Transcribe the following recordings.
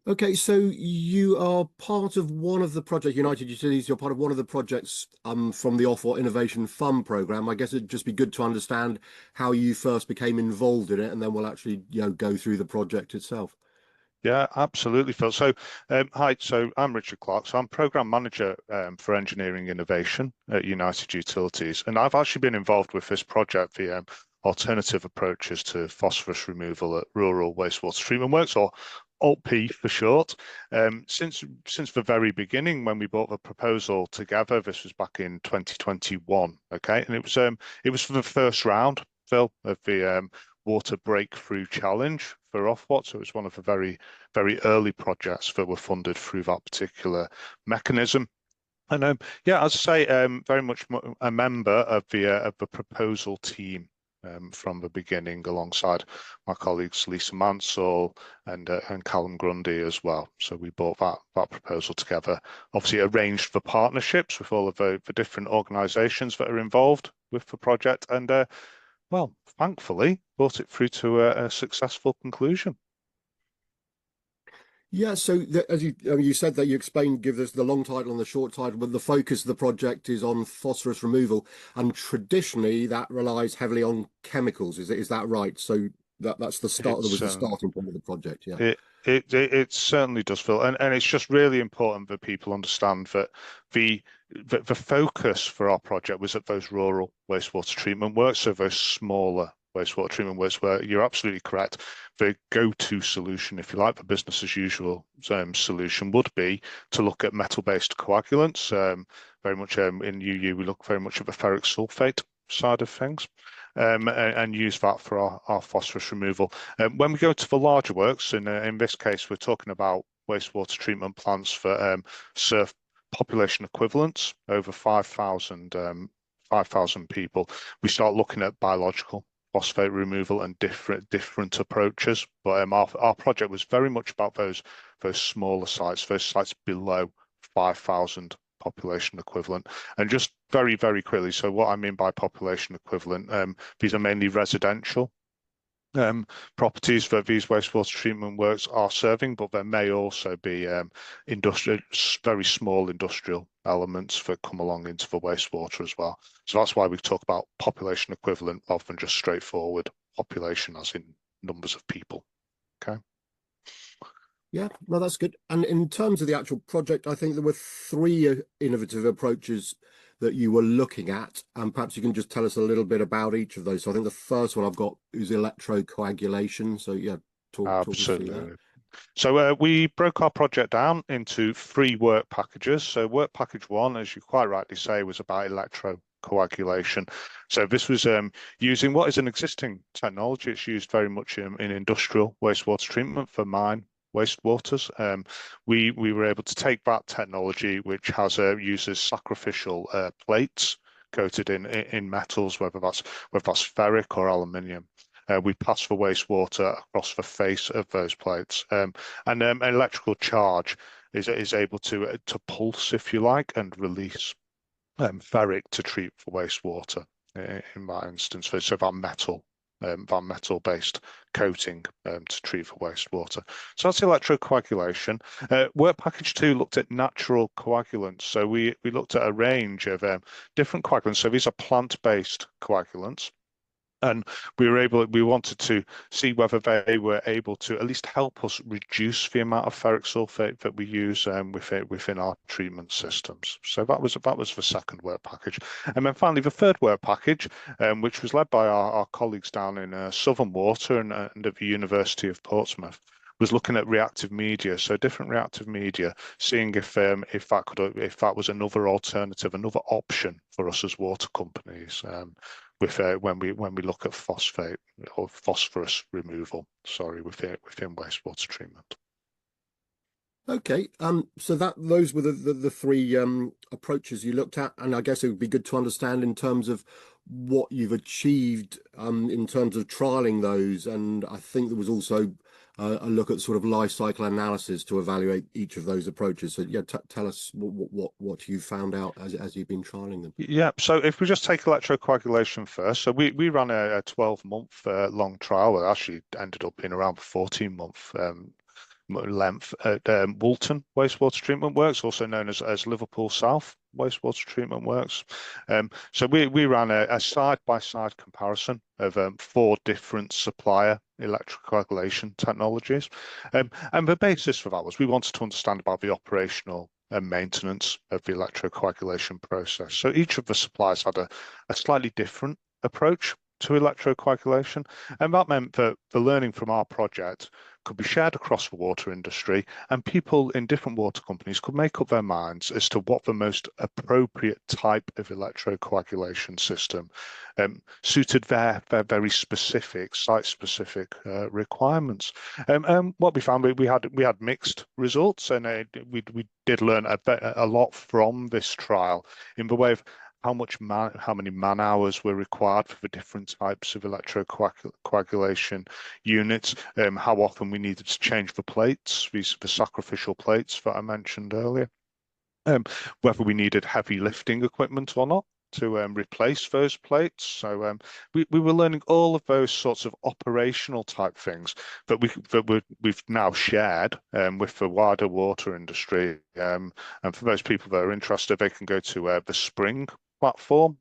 Okay, so you are part of one of the project United Utilities. You're part of one of the projects from the Ofwat Innovation Fund Programme. I guess it'd just be good to understand how you first became involved in it, and then we'll actually, go through the project itself. Yeah, absolutely, Phil. So, hi. So, I'm Richard Clarke. So, I'm program manager for engineering innovation at United Utilities, and I've actually been involved with this project, the alternative approaches to phosphorus removal at rural wastewater treatment works, or ALTP for short. Since the very beginning, when we brought the proposal together, this was back in 2021. Okay, and it was for the first round, Phil, of the Water Breakthrough Challenge for Ofwat. So it was one of the very early projects that were funded through that particular mechanism. And yeah, as I say, very much a member of the proposal team from the beginning, alongside my colleagues Lisa Mansell and Callum Grundy as well. So we brought that proposal together. Obviously, arranged for partnerships with all of the different organisations that are involved with the project, and well, thankfully, brought it through to a successful conclusion. Yeah, so as you said that you explained, give us the long title and the short title, but the focus of the project is on phosphorus removal, and traditionally that relies heavily on chemicals. Is that right? So that's the start. That was It's the starting point of the project. Yeah. it certainly does, Phil, and it's just really important that people understand that the the focus for our project was at those rural wastewater treatment works, so those smaller wastewater treatment works, where you're absolutely correct. The go-to solution, if you like, the business as usual solution would be to look at metal-based coagulants. Very much in UU, we look very much at the ferric sulfate side of things. And use that for our phosphorus removal. When we go to the larger works, and in this case, we're talking about wastewater treatment plants for surf population equivalents over 5,000 people, we start looking at biological phosphate removal and different approaches. But our project was very much about those smaller sites, those sites below 5,000 population equivalent. And just very quickly, so what I mean by population equivalent, these are mainly residential properties that these wastewater treatment works are serving, but there may also be industrial, very small industrial elements that come along into the wastewater as well. So that's why we talk about population equivalent rather than just straightforward population, as in numbers of people. Okay. Yeah, no, that's good. And in terms of the actual project, I think there were three innovative approaches that you were looking at, and perhaps you can just tell us a little bit about each of those. So I think the first one I've got is electrocoagulation. So yeah, talk us through that. Absolutely. So we broke our project down into three work packages. So work package one, as you quite rightly say, was about electrocoagulation. So this was using what is an existing technology. It's used very much in industrial wastewater treatment for mine wastewaters. We were able to take that technology, which uses sacrificial plates coated in metals, whether that's ferric or aluminium. We pass the wastewater across the face of those plates, and an electrical charge is able to pulse, if you like, and release ferric to treat for wastewater. In that instance, so that metal-based coating to treat for wastewater. So that's electrocoagulation. Work package two looked at natural coagulants. So we looked at a range of different coagulants. So these are plant-based coagulants. And we wanted to see whether they were able to at least help us reduce the amount of ferric sulfate that we use within our treatment systems. So that was the second work package. And then finally, the third work package, which was led by our colleagues down in Southern Water and at the University of Portsmouth, was looking at reactive media, so different reactive media, seeing if that was another alternative, another option for us as water companies. When we look at phosphate or phosphorus removal, sorry, within wastewater treatment. Okay, so those were the three approaches you looked at, and I guess it would be good to understand in terms of what you've achieved in terms of trialing those. And I think there was also a look at sort of life cycle analysis to evaluate each of those approaches. So yeah, tell us what you found out as you've been trialing them. Yeah, so if we just take electrocoagulation first, so we ran a 12-month long trial. It actually ended up being around 14-month length at Woolton Wastewater Treatment Works, also known as Liverpool South Wastewater Treatment Works. So we ran a side-by-side comparison of 4 different supplier electrocoagulation technologies. And the basis for that was we wanted to understand about the operational and maintenance of the electrocoagulation process. So each of the suppliers had a slightly different approach to electrocoagulation, and that meant that the learning from our project could be shared across the water industry, and people in different water companies could make up their minds as to what the most appropriate type of electrocoagulation system suited their very specific, site-specific requirements. What we found, we had mixed results, and we did learn a lot from this trial in the way of how many man hours were required for the different types of electrocoagulation units, how often we needed to change the plates, the sacrificial plates that I mentioned earlier, whether we needed heavy lifting equipment or not to replace those plates. So we were learning all of those sorts of operational type things that we've now shared with the wider water industry. And for those people that are interested, they can go to the Spring platform,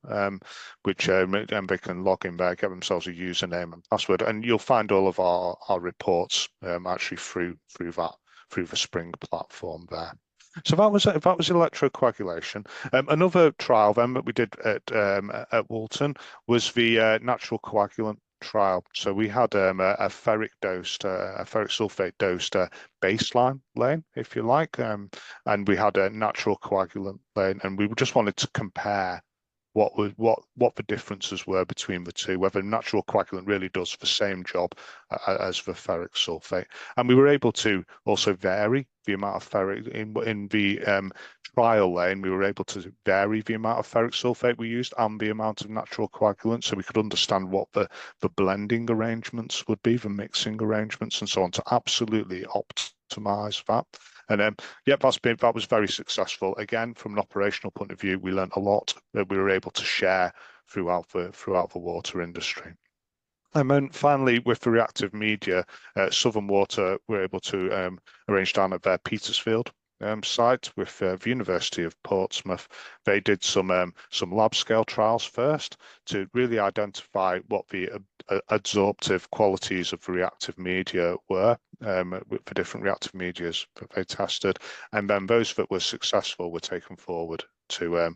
which and they can log in there, get themselves a username and password, and you'll find all of our reports actually through the Spring platform there. So that was electrocoagulation. Another trial then that we did at Woolton was the natural coagulant trial. So we had a ferric sulfate dosed baseline lane, if you like, and we had a natural coagulant lane, and we just wanted to compare what the differences were between the two, whether natural coagulant really does the same job as the ferric sulfate. And we were able to also vary the amount of ferric in the trial lane. We were able to vary the amount of ferric sulfate we used and the amount of natural coagulant, so we could understand what the blending arrangements would be, the mixing arrangements and so on, to absolutely optimize that. And yeah, that was very successful. Again, from an operational point of view, we learned a lot that we were able to share throughout the water industry. And then finally, with the reactive media, Southern Water were able to arrange down at their Petersfield site with the University of Portsmouth. They did some lab scale trials first to really identify what the adsorptive qualities of the reactive media were for different reactive medias that they tested, and then those that were successful were taken forward to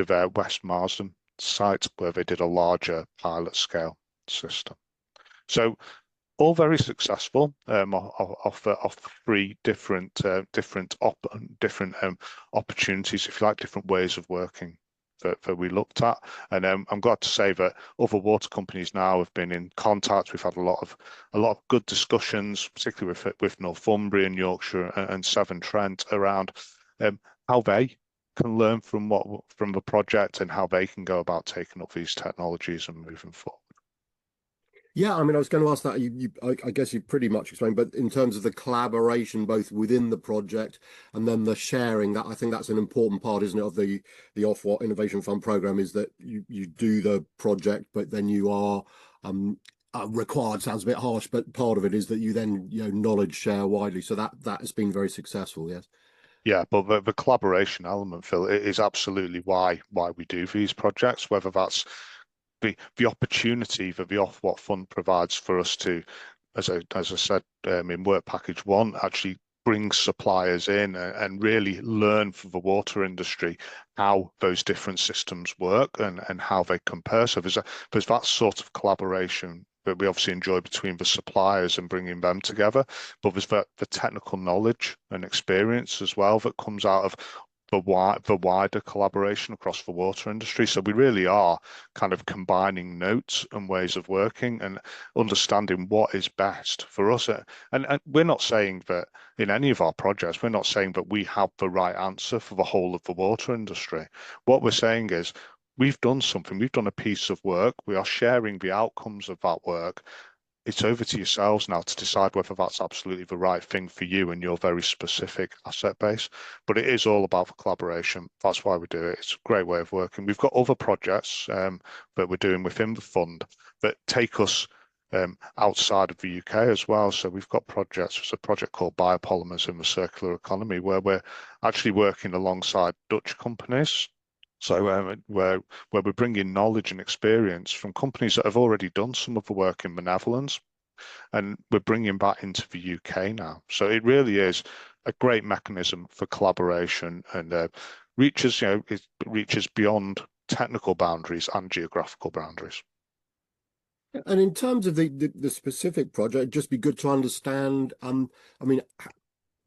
their West Marsden site, where they did a larger pilot scale system. So all very successful off 3 different opportunities, if you like, different ways of working that we looked at. And I'm glad to say that other water companies now have been in contact. We've had a lot of good discussions, particularly with Northumbria and Yorkshire and Severn Trent, around how they can learn from the project and how they can go about taking up these technologies and moving forward. Yeah, I mean, I was going to ask that. I guess you pretty much explained, but in terms of the collaboration, both within the project and then the sharing, that I think that's an important part, isn't it, of the Ofwat Innovation Fund Programme, is that you do the project, but then you are required. Sounds a bit harsh, but part of it is that you then knowledge share widely. So that has been very successful. Yes. Yeah, but the collaboration element, Phil, is absolutely why we do these projects, whether that's the opportunity that the Ofwat Fund provides for us to, as I said in Work Package 1, actually bring suppliers in and really learn from the water industry how those different systems work and how they compare. So there's that sort of collaboration that we obviously enjoy between the suppliers and bringing them together, but there's the technical knowledge and experience as well that comes out of the wider collaboration across the water industry. So we really are kind of combining notes and ways of working and understanding what is best for us. And we're not saying that in any of our projects, we're not saying that we have the right answer for the whole of the water industry. What we're saying is we've done something, we've done a piece of work, we are sharing the outcomes of that work. It's over to yourselves now to decide whether that's absolutely the right thing for you and your very specific asset base. But it is all about the collaboration. That's why we do it. It's a great way of working. We've got other projects that we're doing within the fund that take us outside of the UK as well. So we've got projects. There's a project called Biopolymers in the Circular Economy, where we're actually working alongside Dutch companies. So where we're bringing knowledge and experience from companies that have already done some of the work in the Netherlands, and we're bringing that into the UK now. So it really is a great mechanism for collaboration, and reaches, it reaches beyond technical boundaries and geographical boundaries. And in terms of the specific project, it'd just be good to understand, I mean,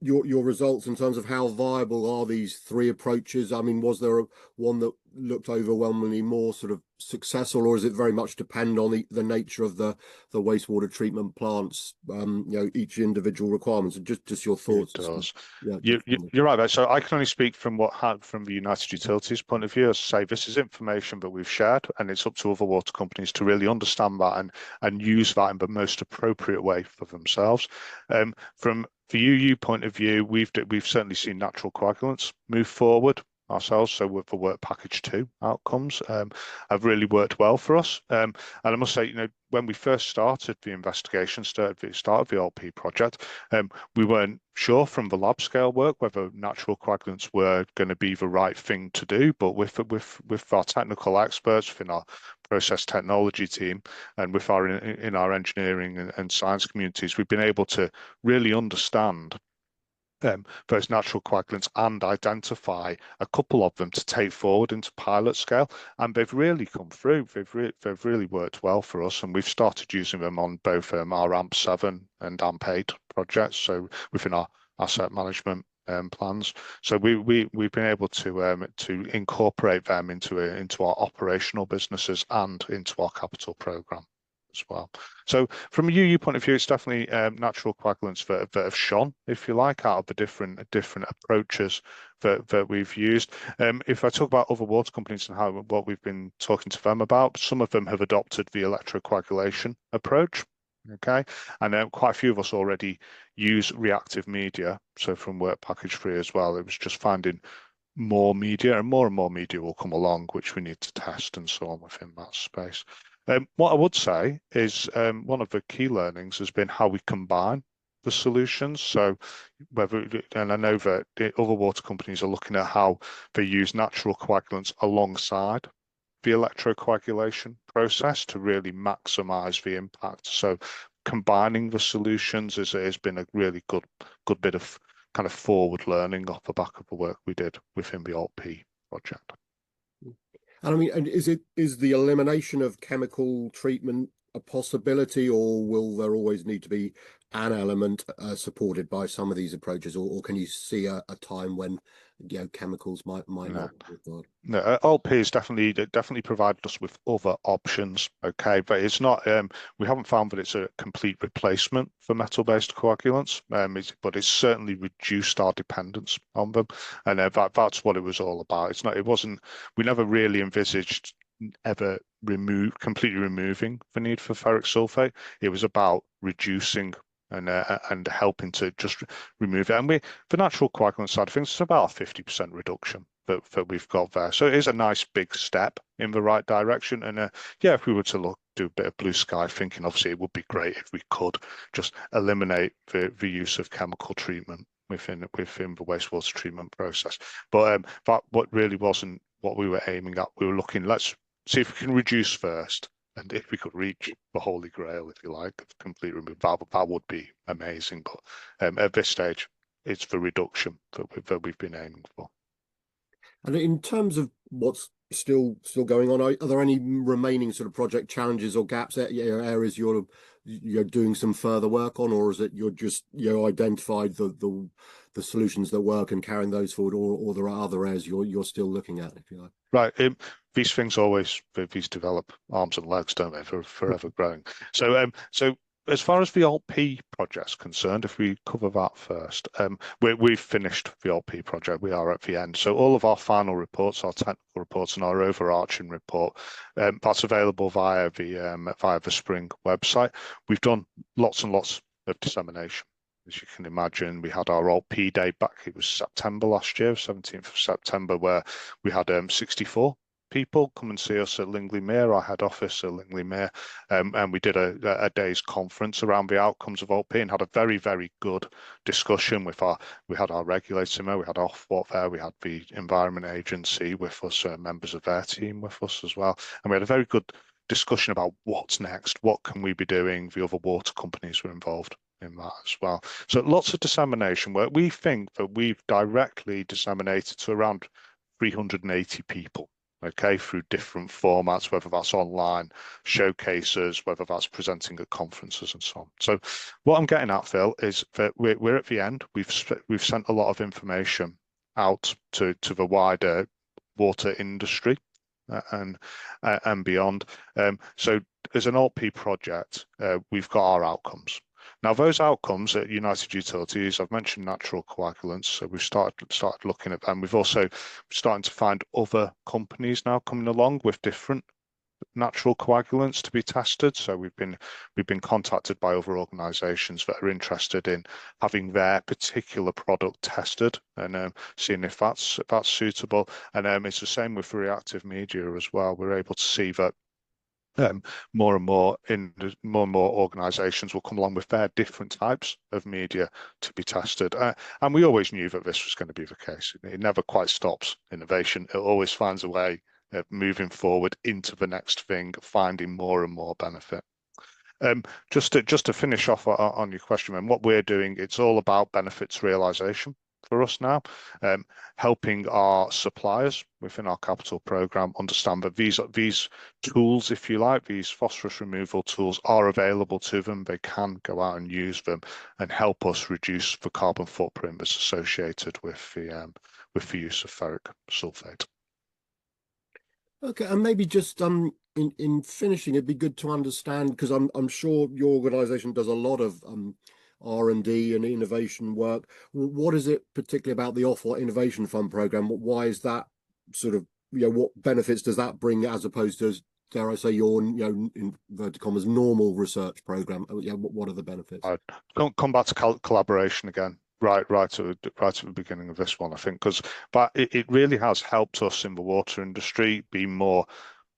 your results in terms of how viable are these three approaches? I mean, was there one that looked overwhelmingly more sort of successful, or is it very much depend on the nature of the wastewater treatment plants, each individual requirements? And just your It thoughts. does. Yeah, You're right, mate. So I can only speak from from the United Utilities point of view. As I say, this is information that we've shared, and it's up to other water companies to really understand that and use that in the most appropriate way for themselves. From the UU point of view, we've certainly seen natural coagulants move forward ourselves. So with the work package 2 outcomes have really worked well for us. And I must say, when we first started the investigation, started the LP project, we weren't sure from the lab scale work whether natural coagulants were going to be the right thing to do. But with our technical experts within our process technology team and with our in our engineering and science communities, we've been able to really understand those natural coagulants and identify a couple of them to take forward into pilot scale, and they've really come through. They've really worked well for us, and we've started using them on both our AMP7 and AMP8 projects. So within our asset management plans, so we've been able to incorporate them into our operational businesses and into our capital program as well. So from a UU point of view, it's definitely natural coagulants that have shone, if you like, out of the different approaches that we've used. If I talk about other water companies and what we've been talking to them about, some of them have adopted the electrocoagulation approach. Okay, and quite a few of us already use reactive media. So from work package 3 as well, it was just finding more media, and more media will come along, which we need to test and so on within that space. What I would say is one of the key learnings has been how we combine the solutions. So and I know that the other water companies are looking at how they use natural coagulants alongside the electrocoagulation process to really maximize the impact. So combining the solutions has been a really good bit of kind of forward learning off the back of the work we did within the ALT-P project. And I mean, and is the elimination of chemical treatment a possibility, or will there always need to be an element supported by some of these approaches, or can you see a time when chemicals might not be required? No, ALT-P is definitely provided us with other options. Okay, but it's not. We haven't found that it's a complete replacement for metal-based coagulants. But it's certainly reduced our dependence on them, and that's what it was all about. It's not. It wasn't. We never really envisaged ever completely removing the need for ferric sulfate. It was about reducing and helping to just remove it. And the natural coagulant side of things, it's about a 50% reduction that we've got there. So it is a nice big step in the right direction. And if we were to do a bit of blue sky thinking, obviously it would be great if we could just eliminate the use of chemical treatment within the wastewater treatment process. But that what really wasn't what we were aiming at. We were looking, let's see if we can reduce first. And if we could reach the holy grail, if you like, of complete removal, that would be amazing. But at this stage, it's the reduction that we've been aiming for. And in terms of what's still going on, are there any remaining sort of project challenges or gaps, areas you're doing some further work on, or is it you're just identified the solutions that work and carrying those forward, or there are other areas you're still looking at, if you like? Right. These things always develop arms and legs, don't they? For forever growing. So as far as the ALT-P project's concerned, if we cover that first, we've finished the ALT-P project. We are at the end. So all of our final reports, our technical reports, and our overarching report, that's available via the Spring website. We've done lots and lots of dissemination. As you can imagine, we had our ALT-P day back. It was September last year, 17th of September, where we had 64 people come and see us at Lingley Mere, our head office at Lingley Mere, and we did a day's conference around the outcomes of OP and had a very, very good discussion with we had our regulator, we had Ofwat there, we had the Environment Agency with us, members of their team with us as well, and we had a very good discussion about what's next, what can we be doing. The other water companies were involved in that as well. So lots of dissemination work. We think that we've directly disseminated to around 380 people, okay, through different formats, whether that's online showcases, whether that's presenting at conferences and so on. So what I'm getting at, Phil, is that we're at the end. We've sent a lot of information out to the wider water industry and beyond. So as an ALT-P project, we've got our outcomes. Now, those outcomes at United Utilities, I've mentioned natural coagulants, so we've started looking at them. We've also starting to find other companies now coming along with different natural coagulants to be tested. So we've been contacted by other organisations that are interested in having their particular product tested and seeing if that's suitable. And it's the same with reactive media as well. We're able to see that more and more organisations will come along with their different types of media to be tested. And we always knew that this was going to be the case. It never quite stops innovation. It always finds a way of moving forward into the next thing, finding more and more benefit. Just to finish off on your question, and what we're doing, it's all about benefits realisation for us now, helping our suppliers within our capital programme understand that these tools, if you like, these phosphorus removal tools are available to them. They can go out and use them and help us reduce the carbon footprint that's associated with the use of ferric sulfate. Okay, and maybe just in finishing, it'd be good to understand, because I'm sure your organisation does a lot of R&D and innovation work. What is it particularly about the Ofwat Innovation Fund Programme? Why is that sort of, what benefits does that bring as opposed to, dare I say, your, in inverted commas, normal research programme? What are the benefits? I'd come back to collaboration again. Right at the beginning of this one, I think, but it really has helped us in the water industry be more,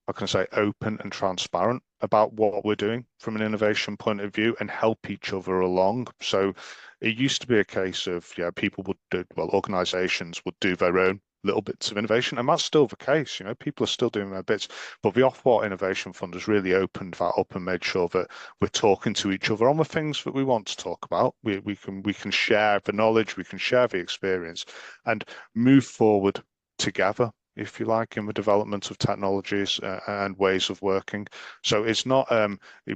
how can I say, open and transparent about what we're doing from an innovation point of view and help each other along. So it used to be a case of, people would do, well, organizations would do their own little bits of innovation, and that's still the case. People are still doing their bits, but the Ofwat Innovation Fund has really opened that up and made sure that we're talking to each other on the things that we want to talk about. We can share the knowledge, we can share the experience, and move forward together, if you like, in the development of technologies and ways of working. So it's not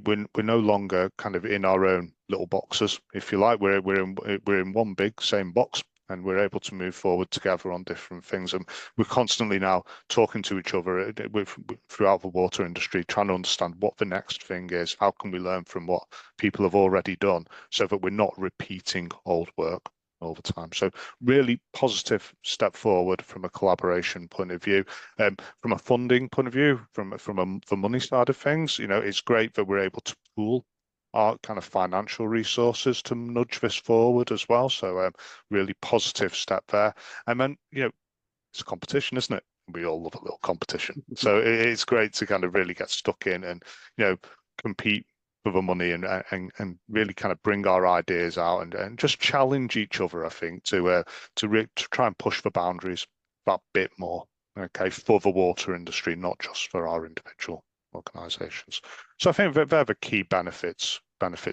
we're no longer kind of in our own little boxes, if you like. We're in one big same box, and we're able to move forward together on different things. And we're constantly now talking to each other throughout the water industry, trying to understand what the next thing is. How can we learn from what people have already done so that we're not repeating old work all the time? So really positive step forward from a collaboration point of view. From a funding point of view, from the money side of things, it's great that we're able to pool our kind of financial resources to nudge this forward as well. So really positive step there. And then, it's a competition, isn't it? We all love a little competition. So it's great to kind of really get stuck in and, compete for the money and really kind of bring our ideas out and just challenge each other, I think, to try and push the boundaries that bit more, okay, for the water industry, not just for our individual organisations. So I think they're the key benefits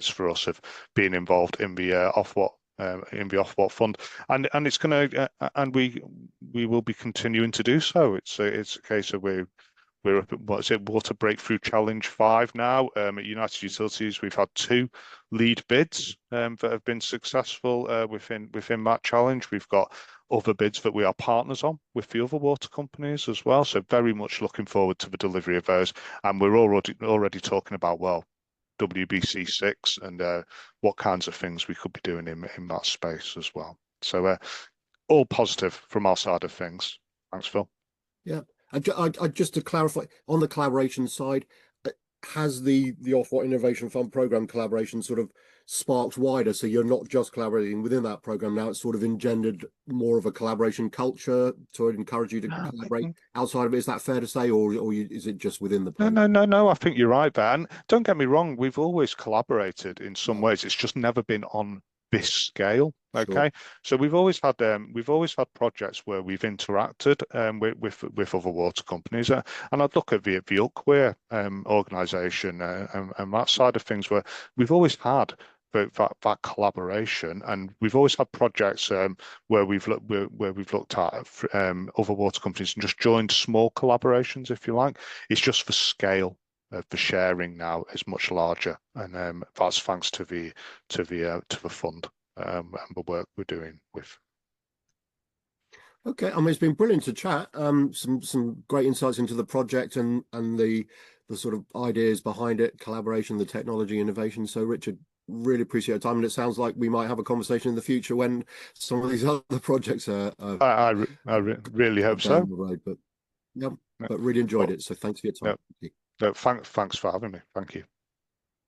for us of being involved in the Ofwat Fund, and it's going to and we will be continuing to do so. It's a case of we're up at, what is it, Water Breakthrough Challenge 5 now. At United Utilities, we've had 2 lead bids that have been successful within that challenge. We've got other bids that we are partners on with the other water companies as well. So very much looking forward to the delivery of those. And we're already talking about, well, WBC6 and what kinds of things we could be doing in that space as well. So all positive from our side of things. Thanks, Phil. Yeah. I just to clarify on the collaboration side, has the Ofwat Innovation Fund Programme collaboration sort of sparked wider? So you're not just collaborating within that program now; it's sort of engendered more of a collaboration culture to encourage you to collaborate outside of it. Is that fair to say, or is it just within the No, program? no, no, no. I think you're right, Ben. Don't get me wrong. We've always collaborated in some ways. It's just never been on this scale. Sure. Okay, so we've always had projects where we've interacted with other water companies, and I'd look at the Uckware organisation and that side of things where we've always had that collaboration, and we've always had projects where we've looked at other water companies and just joined small collaborations, if you like. It's just the scale of the sharing now is much larger, and that's thanks to the fund and the work we're doing with. Okay, I mean it's been brilliant to chat. Some great insights into the project and the sort of ideas behind it, collaboration, the technology, innovation. So Richard, really appreciate your time, and it sounds like we might have a conversation in the future when some of these other projects I really are hope down so. the road. But yeah, No, but really enjoyed well, it. So thanks for your no, time. no, thanks for having me. Thank you.